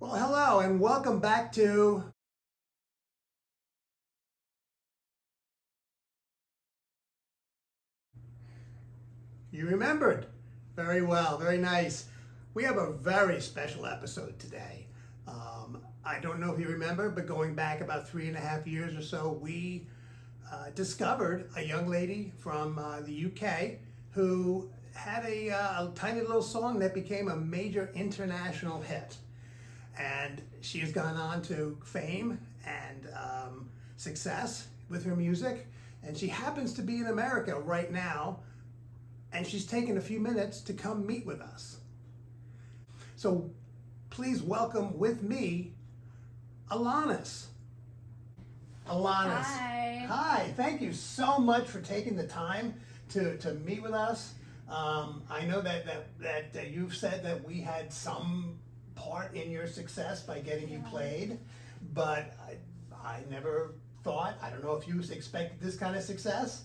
Well, hello and welcome back to You Remembered. Very well, very nice. We have a very special episode today. I don't know if you remember, but going back about 3.5 years or so, we discovered a young lady from the UK who had a tiny little song that became a major international hit. And she has gone on to fame and success with her music. And she happens to be in America right now. And she's taken a few minutes to come meet with us. So please welcome with me, Alannis. Alannis. Hi. Hi, thank you so much for taking the time to meet with us. I know that you've said that we had some part in your success by getting you played, but I never thought, I don't know if you expected this kind of success.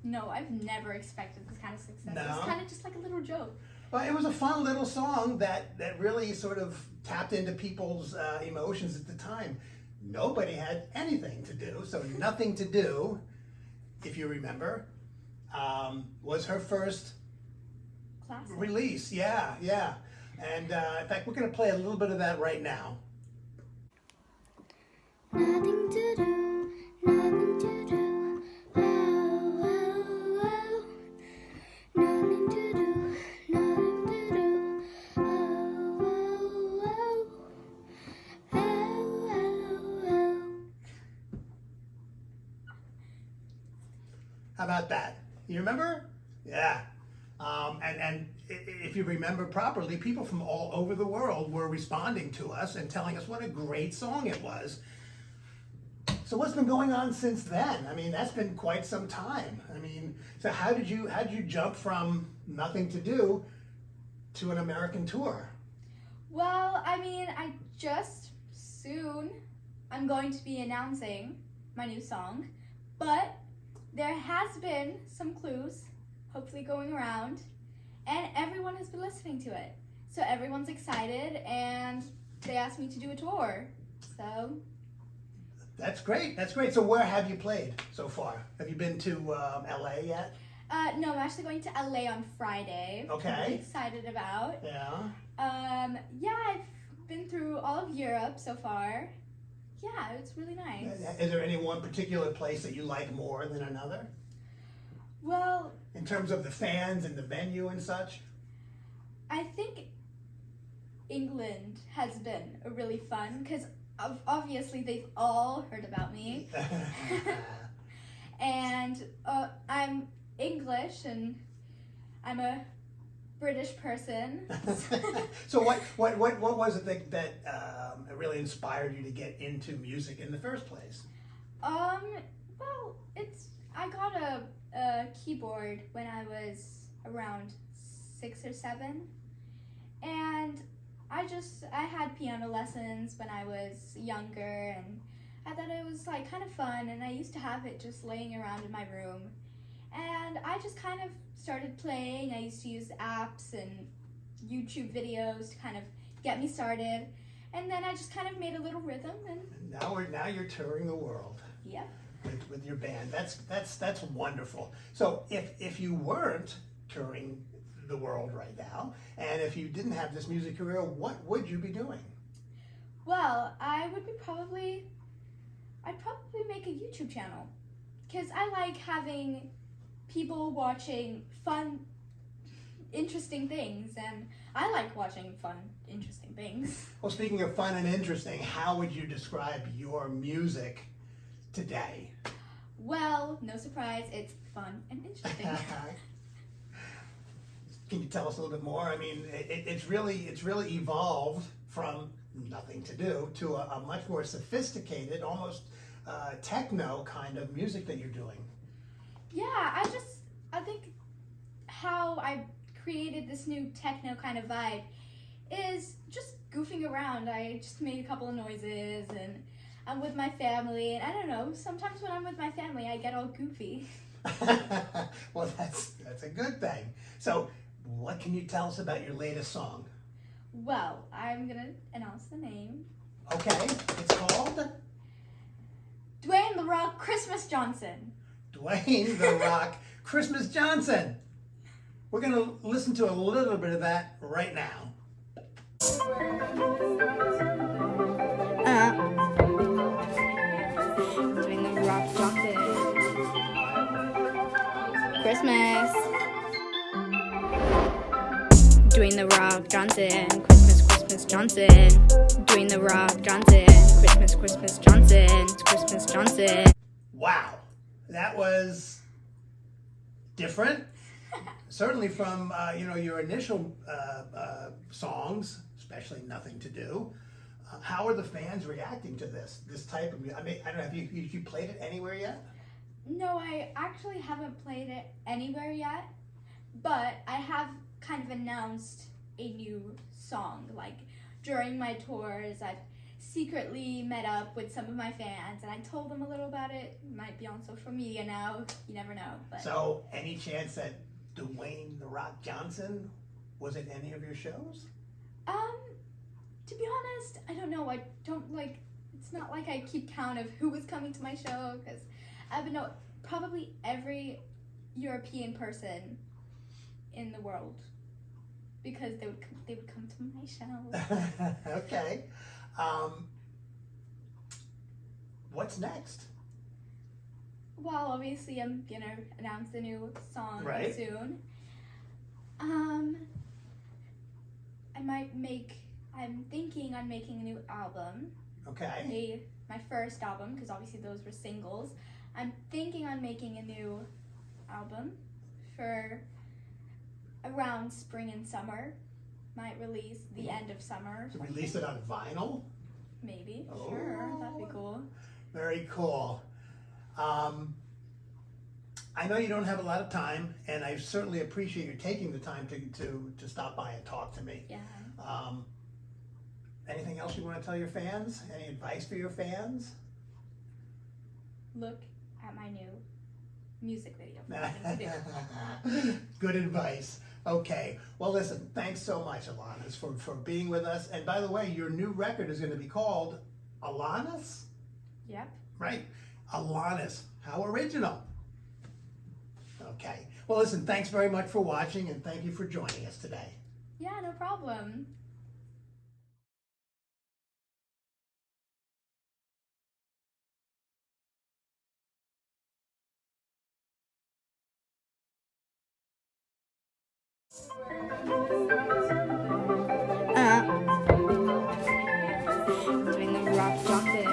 No, I've never expected this kind of success. No? It was kind of just like a little joke. Well, it was a fun little song that really sort of tapped into people's emotions at the time. Nobody had anything to do, so Nothing to Do, if you remember, was her first Classic. release. Yeah. And in fact, we're going to play a little bit of that right now. Nothing to do, nothing to do. Oh, oh, oh. Nothing to do, nothing to do. Oh, oh, oh. Oh, oh, oh. How about that? You remember? Yeah. And if you remember properly, people from all over the world were responding to us and telling us what a great song it was. So what's been going on since then? I mean, that's been quite some time. I mean, so how did you jump from Nothing to Do to an American tour? Well, I mean, I'm going to be announcing my new song, but there has been some clues, hopefully going around, and everyone has been listening to it. So everyone's excited, and they asked me to do a tour. So That's great. That's great. So where have you played so far? Have you been to LA yet? no, I'm actually going to LA on Friday. Okay. I'm really excited about. Yeah. Yeah, I've been through all of Europe so far. Yeah, it's really nice. Is there any one particular place that you like more than another? Well, In terms of the fans and the venue and such? I think England has been a really fun, because obviously they've all heard about me. And I'm English and I'm a British person. So what was it that really inspired you to get into music in the first place? Well, I got a keyboard when I was around 6 or 7, and I had piano lessons when I was younger, and I thought it was like kind of fun, and I used to have it just laying around in my room, and I just kind of started playing. I used to use apps and YouTube videos to kind of get me started, and then I just kind of made a little rhythm, and Now you're touring the world. Yep. With your band. That's wonderful. So if you weren't touring the world right now, and if you didn't have this music career, what would you be doing? Well, I'd probably make a YouTube channel, because I like having people watching fun, interesting things, and I like watching fun, interesting things. Well, speaking of fun and interesting, how would you describe your music today? Well, no surprise, it's fun and interesting. Can you tell us a little bit more? I mean, it's really evolved from Nothing to Do to a much more sophisticated, almost techno kind of music that you're doing. Yeah, I think how I created this new techno kind of vibe is just goofing around. I just made a couple of noises, and I'm with my family, and I don't know, sometimes when I'm with my family, I get all goofy. Well, that's a good thing. So, what can you tell us about your latest song? Well, I'm gonna announce the name. Okay, it's called Dwayne "The Rock" Christmas Johnson. Dwayne "The Rock" Christmas Johnson. We're going to listen to a little bit of that right now. Dwayne "The Rock" Johnson. Christmas. Dwayne "The Rock" Johnson. Christmas, Christmas Johnson. Dwayne "The Rock" Johnson. Christmas, Christmas Johnson. It's Christmas Johnson. Wow, that was different. Certainly from your initial songs, especially "Nothing to Do." How are the fans reacting to this type of music? I mean, I don't know. Have you played it anywhere yet? No, I actually haven't played it anywhere yet, but I have kind of announced a new song. Like during my tours, I've secretly met up with some of my fans and I told them a little about it. It might be on social media now, you never know. But So, any chance that Dwayne "The Rock" Johnson was at any of your shows? To be honest, I don't know. I don't like. It's not like I keep count of who was coming to my show because I've been probably every European person in the world because they would come to my show. Okay. What's next? Well, obviously, I'm gonna announce the new song Right. soon. I'm thinking on making a new album. Okay. My first album, because obviously those were singles. I'm thinking on making a new album for around spring and summer. Might release the end of summer. To release it on vinyl? Maybe. Oh. Sure, that'd be cool. Very cool. I know you don't have a lot of time, and I certainly appreciate you taking the time to stop by and talk to me. Yeah. Anything else you want to tell your fans? Any advice for your fans? Look at my new music video. for Nothing to Do. Good advice. Okay. Well, listen, thanks so much, Alannis, for being with us. And by the way, your new record is going to be called Alannis? Yep. Right. Alannis. How original. Okay. Well, listen, thanks very much for watching, and thank you for joining us today. Yeah, no problem. Dwayne "The Rock" Johnson.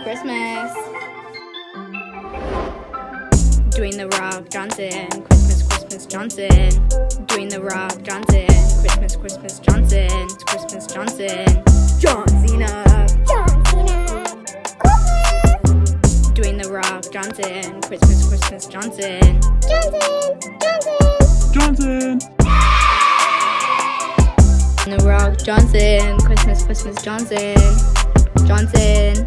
Christmas. Dwayne "The Rock" Johnson. Christmas, Christmas Johnson. Dwayne "The Rock" Johnson. Christmas, Christmas Johnson. It's Christmas Johnson. John Cena. Dwayne "The Rock" Johnson. Christmas, Christmas Johnson. Johnson. The Rock Johnson, Christmas, Christmas Johnson. Johnson.